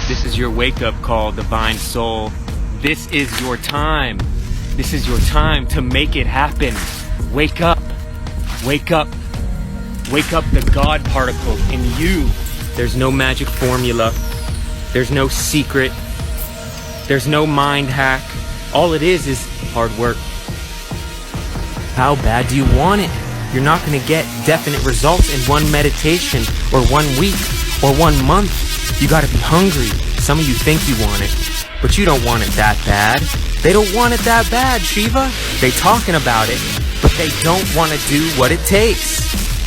This is your wake-up call, divine soul. This is your time. This is your time to make it happen. Wake up. Wake up. Wake up the God particle in you. There's no magic formula. There's no secret. There's no mind hack. All it is hard work. How bad do you want it? You're not going to get definite results in one meditation or 1 week or 1 month. You got to be hungry. Some of you think you want it, but you don't want it that bad. They don't want it that bad, Shiva. They talking about it, but they don't want to do what it takes.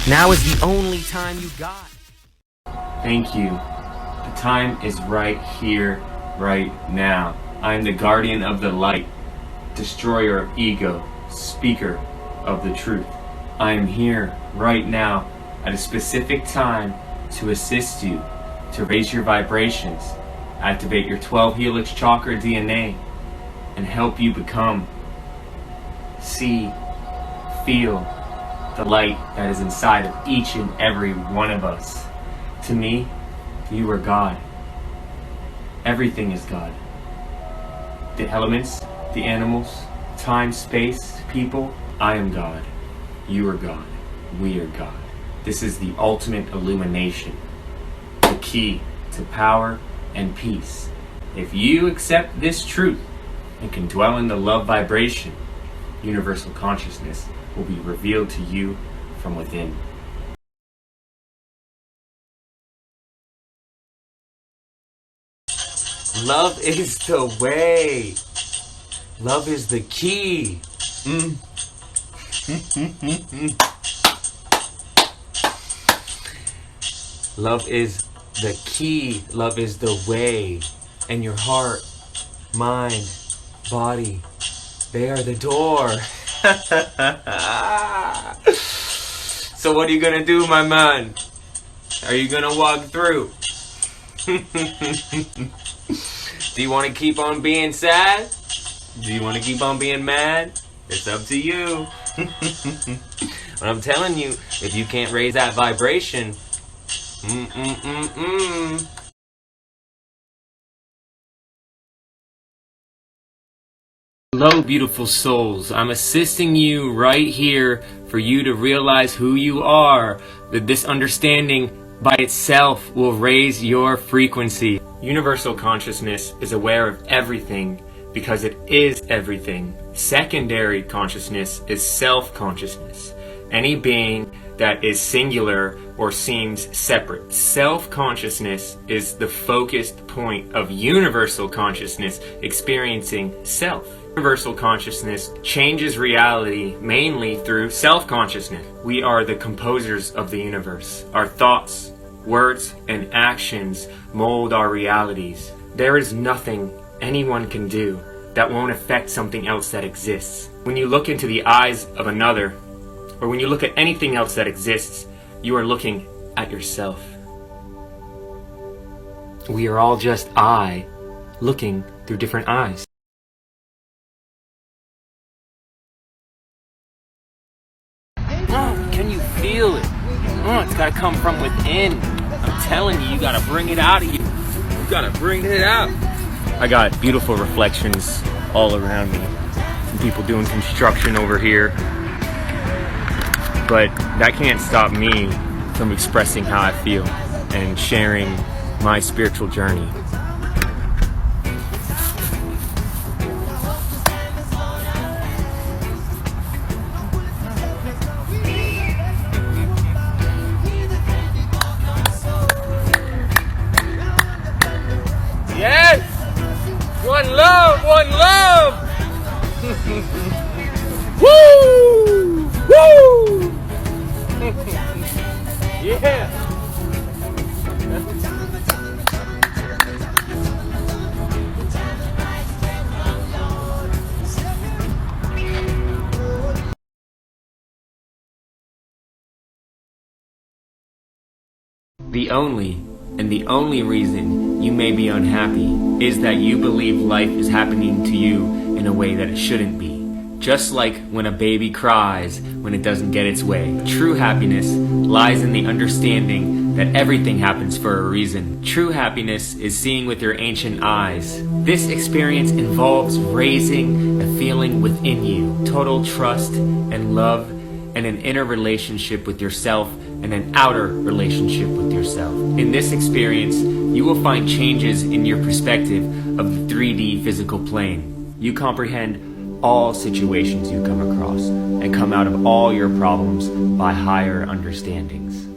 Now is the only time you got. Thank you. The time is right here, right now. I am the guardian of the light, destroyer of ego, speaker of the truth. I am here right now at a specific time to assist you to raise your vibrations, activate your 12 helix chakra DNA, and help you become, see, feel the light that is inside of each and every one of us. To me, you are God. Everything is God. The elements, the animals, time, space, people. I am God. You are God. We are God. This is the ultimate illumination, the key to power and peace. If you accept this truth and can dwell in the love vibration, universal consciousness will be revealed to you from within. Love is the way. Love is the key. Love is the key. Love is the way. And your heart, mind, body, they are the door. So what are you gonna do, my man? Are you gonna walk through? Do you want to keep on being sad? Do you want to keep on being mad? It's up to you. But I'm telling you, if you can't raise that vibration, Hello, beautiful souls. I'm assisting you right here for you to realize who you are. That this understanding by itself will raise your frequency. Universal consciousness is aware of everything because it is everything. Secondary consciousness is self-consciousness. Any being that is singular or seems separate. Self-consciousness is the focused point of universal consciousness experiencing self. Universal consciousness changes reality mainly through self-consciousness. We are the composers of the universe. Our thoughts, words, and actions mold our realities. There is nothing anyone can do that won't affect something else that exists. When you look into the eyes of another, or when you look at anything else that exists, you are looking at yourself. We are all just I, looking through different eyes. Can you feel it? It's gotta come from within. I'm telling you, you gotta bring it out of you. You gotta bring it out. I got beautiful reflections all around me. Some people doing construction over here. But that can't stop me from expressing how I feel and sharing my spiritual journey. Yes! One love, one love! Woo! Woo! Yeah! The only reason you may be unhappy is that you believe life is happening to you in a way that it shouldn't be. Just like when a baby cries when it doesn't get its way. True happiness lies in the understanding that everything happens for a reason. True happiness is seeing with your ancient eyes. This experience involves raising a feeling within you, total trust and love, and an inner relationship with yourself and an outer relationship with yourself. In this experience, you will find changes in your perspective of the 3D physical plane. You comprehend all situations you come across and come out of all your problems by higher understandings.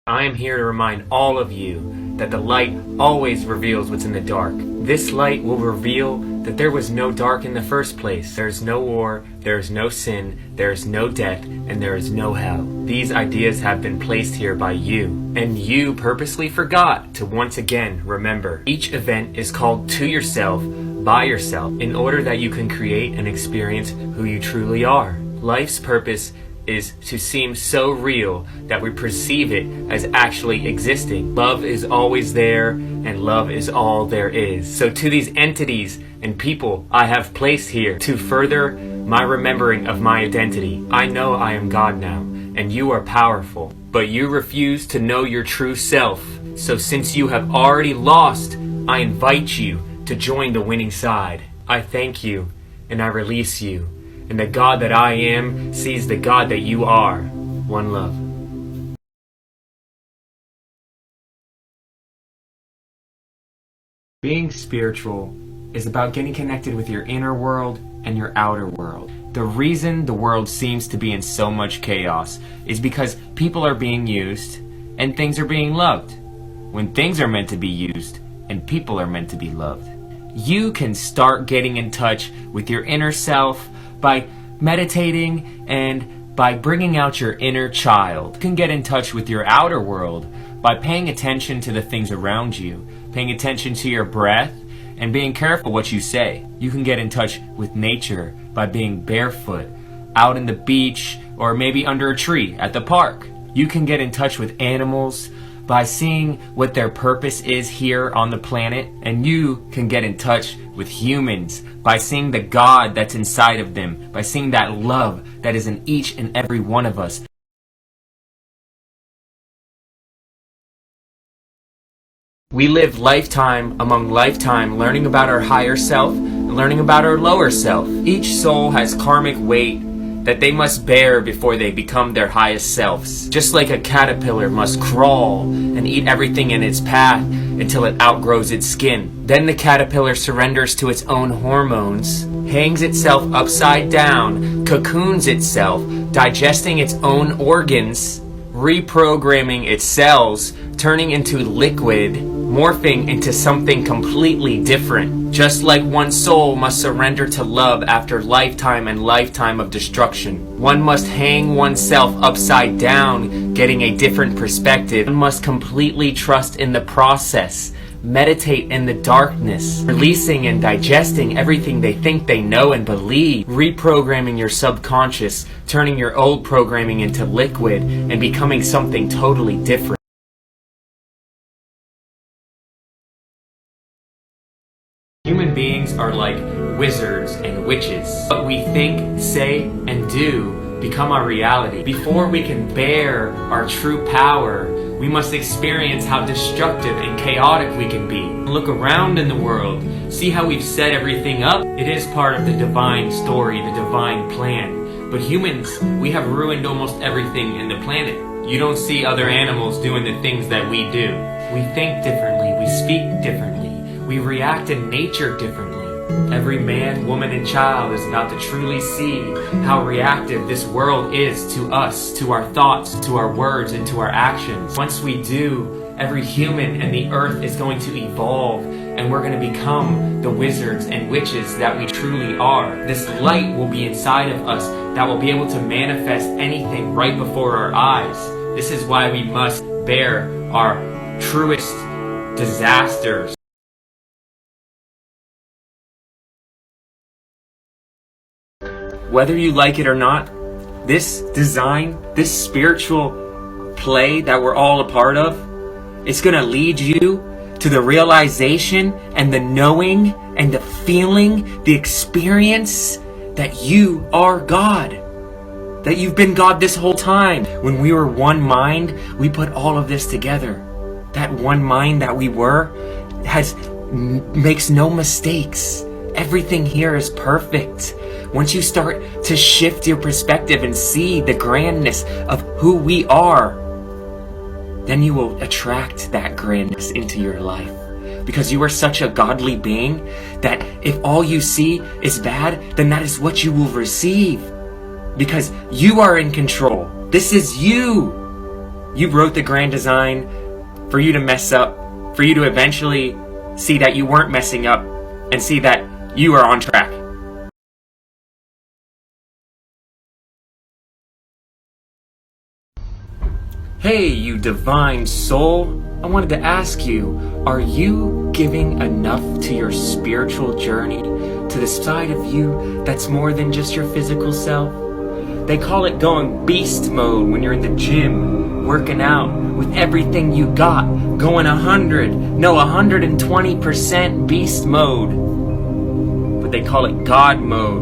I am here to remind all of you that the light always reveals what's in the dark. This light will reveal that there was no dark in the first place. There is no war, there is no sin, there is no death, and there is no hell. These ideas have been placed here by you, and you purposely forgot to once again remember. Each event is called to yourself by yourself in order that you can create and experience who you truly are. Life's purpose is to seem so real that we perceive it as actually existing. Love is always there, and love is all there is. So to these entities and people I have placed here to further my remembering of my identity, I know I am God now, and you are powerful, but you refuse to know your true self. So since you have already lost, I invite you to join the winning side. I thank you, and I release you. And the God that I am sees the God that you are. One love. Being spiritual is about getting connected with your inner world and your outer world. The reason the world seems to be in so much chaos is because people are being used and things are being loved, when things are meant to be used and people are meant to be loved. You can start getting in touch with your inner self by meditating and by bringing out your inner child. You can get in touch with your outer world by paying attention to the things around you, paying attention to your breath, and being careful what you say. You can get in touch with nature by being barefoot, out in the beach, or maybe under a tree at the park. You can get in touch with animals by seeing what their purpose is here on the planet, and you can get in touch with humans by seeing the God that's inside of them, by seeing that love that is in each and every one of us. We live lifetime among lifetime learning about our higher self and learning about our lower self. Each soul has karmic weight that they must bear before they become their highest selves. Just like a caterpillar must crawl and eat everything in its path until it outgrows its skin. Then the caterpillar surrenders to its own hormones, hangs itself upside down, cocoons itself, digesting its own organs, reprogramming its cells, turning into liquid, morphing into something completely different. Just like one soul must surrender to love after lifetime and lifetime of destruction. One must hang oneself upside down, getting a different perspective. One must completely trust in the process, meditate in the darkness, releasing and digesting everything they think they know and believe, reprogramming your subconscious, turning your old programming into liquid, and becoming something totally different. Human beings are like wizards and witches. What we think, say, and do become our reality. Before we can bear our true power, we must experience how destructive and chaotic we can be. Look around in the world, see how we've set everything up. It is part of the divine story, the divine plan. But humans, we have ruined almost everything in the planet. You don't see other animals doing the things that we do. We think differently, we speak differently. We react in nature differently. Every man, woman, and child is about to truly see how reactive this world is to us, to our thoughts, to our words, and to our actions. Once we do, every human and the earth is going to evolve, and we're going to become the wizards and witches that we truly are. This light will be inside of us that will be able to manifest anything right before our eyes. This is why we must bear our truest disasters. Whether you like it or not, this design, this spiritual play that we're all a part of, it's going to lead you to the realization and the knowing and the feeling, the experience that you are God. that you've been God this whole time. When we were one mind, we put all of this together. That one mind that we were makes no mistakes. Everything here is perfect. Once you start to shift your perspective and see the grandness of who we are, then you will attract that grandness into your life. Because you are such a godly being that if all you see is bad, then that is what you will receive. Because you are in control. This is you. You wrote the grand design for you to mess up, for you to eventually see that you weren't messing up and see that you are on track. Hey, you divine soul. I wanted to ask you, are you giving enough to your spiritual journey, to the side of you that's more than just your physical self? They call it going beast mode when you're in the gym, working out with everything you got, going 120% beast mode. But they call it God mode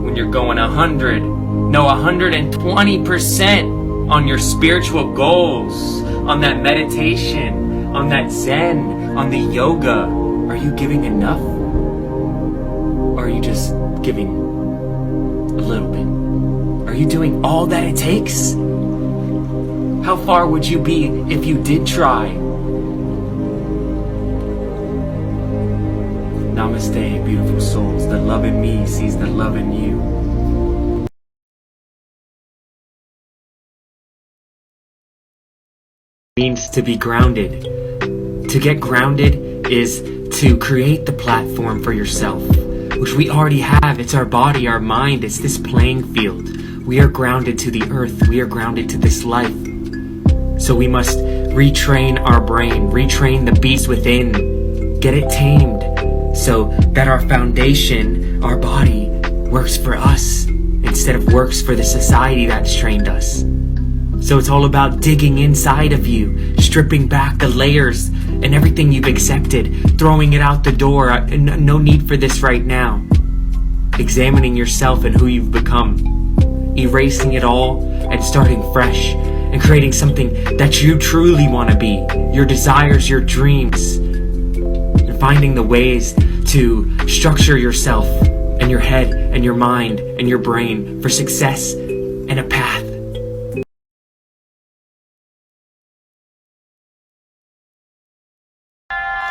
when you're going 120% on your spiritual goals, on that meditation, on that Zen, on the yoga. Are you giving enough? Or are you just giving a little bit? Are you doing all that it takes? How far would you be if you did try? Namaste, beautiful souls. The love in me sees the love in you. Means to be grounded. To get grounded is to create the platform for yourself, which we already have. It's our body, our mind, it's this playing field. We are grounded to the earth, we are grounded to this life. So we must retrain our brain, retrain the beast within, get it tamed, so that our foundation, our body, works for us instead of works for the society that's trained us. So it's all about digging inside of you, stripping back the layers and everything you've accepted, throwing it out the door. No need for this right now. Examining yourself and who you've become, erasing it all and starting fresh and creating something that you truly want to be, your desires, your dreams, and finding the ways to structure yourself and your head and your mind and your brain for success and a path.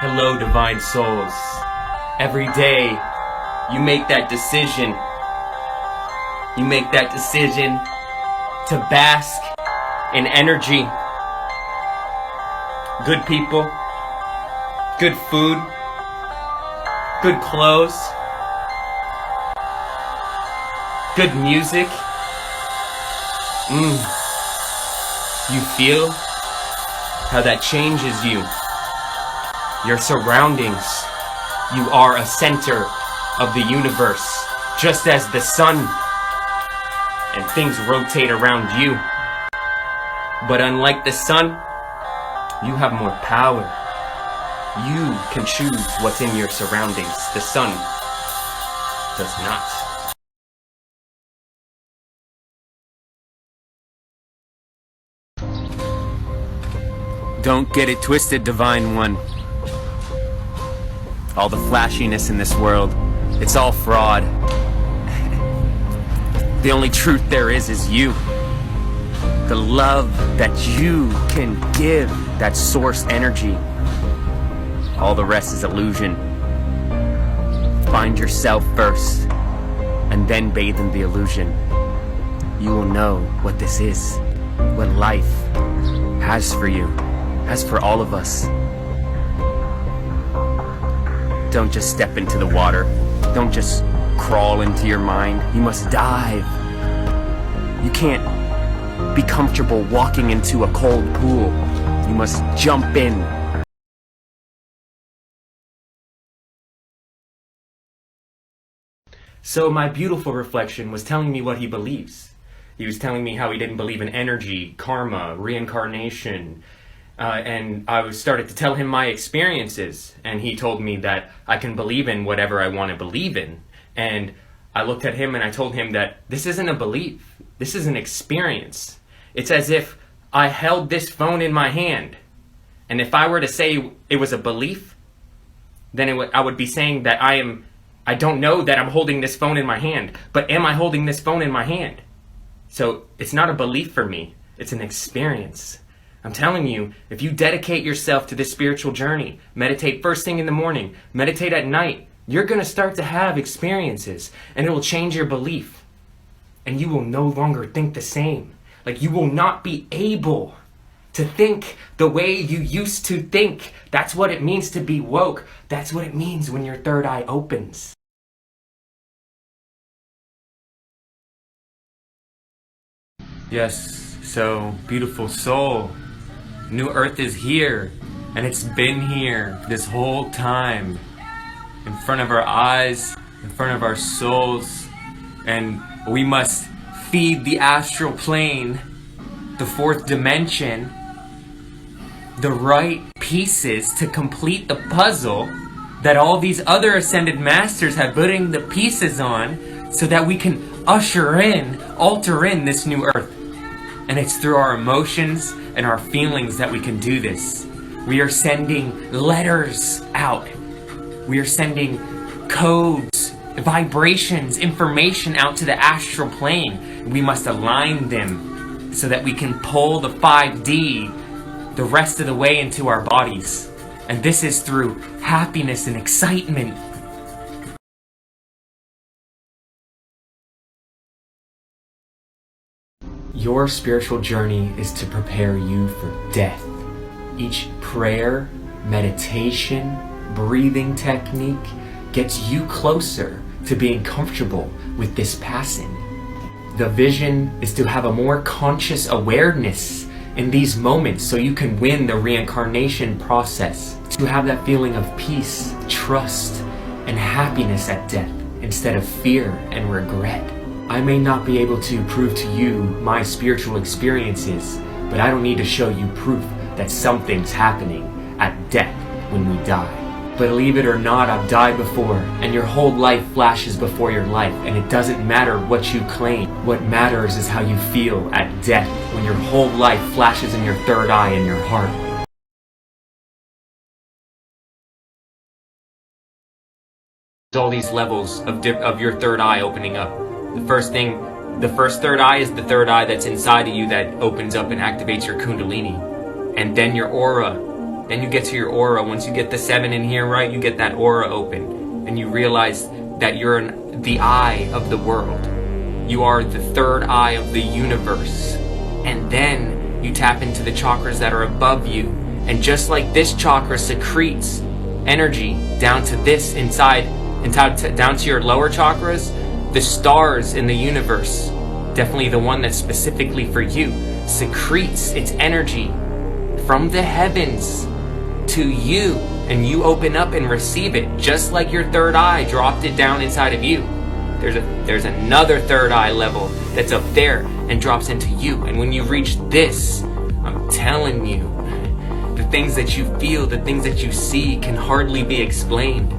Hello, divine souls. Every day, you make that decision. You make that decision to bask in energy. Good people, good food, good clothes, good music. You feel how that changes you. Your surroundings. You are a center of the universe, just as the sun, and things rotate around you. But unlike the sun, you have more power. You can choose what's in your surroundings. The sun does not. Don't get it twisted, Divine One. All the flashiness in this world, it's all fraud. The only truth there is you. The love that you can give, that source energy. All the rest is illusion. Find yourself first, and then bathe in the illusion. You will know what this is, what life has for you, has for all of us. Don't just step into the water. Don't just crawl into your mind. You must dive. You can't be comfortable walking into a cold pool. You must jump in. So my beautiful reflection was telling me what he believes. He was telling me how he didn't believe in energy, karma, reincarnation, and I started to tell him my experiences, and he told me that I can believe in whatever I want to believe in. And I looked at him and I told him that this isn't a belief. This is an experience. It's as if I held this phone in my hand. And if I were to say it was a belief, then I would be saying that I don't know that I'm holding this phone in my hand, but am I holding this phone in my hand? So it's not a belief for me, it's an experience. I'm telling you, if you dedicate yourself to this spiritual journey, meditate first thing in the morning, meditate at night, you're going to start to have experiences, and it will change your belief. And you will no longer think the same. Like, you will not be able to think the way you used to think. That's what it means to be woke. That's what it means when your third eye opens. Yes, so beautiful soul. New Earth is here, and it's been here this whole time. In front of our eyes, in front of our souls, and we must feed the astral plane, the fourth dimension, the right pieces to complete the puzzle that all these other ascended masters have putting the pieces on, so that we can alter in this new earth. And it's through our emotions and our feelings that we can do this. We are sending letters out. We are sending codes, vibrations, information out to the astral plane. We must align them so that we can pull the 5D the rest of the way into our bodies. And this is through happiness and excitement. Your spiritual journey is to prepare you for death. Each prayer, meditation, breathing technique gets you closer to being comfortable with this passing. The vision is to have a more conscious awareness in these moments so you can win the reincarnation process. To have that feeling of peace, trust, and happiness at death instead of fear and regret. I may not be able to prove to you my spiritual experiences, but I don't need to show you proof that something's happening at death when we die. But believe it or not, I've died before, and your whole life flashes before your life, and it doesn't matter what you claim. What matters is how you feel at death when your whole life flashes in your third eye in your heart. All these levels of your third eye opening up. The first third eye is the third eye that's inside of you that opens up and activates your kundalini. And then your aura. Then you get to your aura. Once you get the 7 in here, right, you get that aura open. And you realize that you're the eye of the world. You are the third eye of the universe. And then you tap into the chakras that are above you. And just like this chakra secretes energy down to this inside, and down to your lower chakras, the stars in the universe, definitely the one that's specifically for you, secretes its energy from the heavens to you, and you open up and receive it, just like your third eye dropped it down inside of you. There's another third eye level that's up there and drops into you, and when you reach this, I'm telling you, the things that you feel, the things that you see can hardly be explained.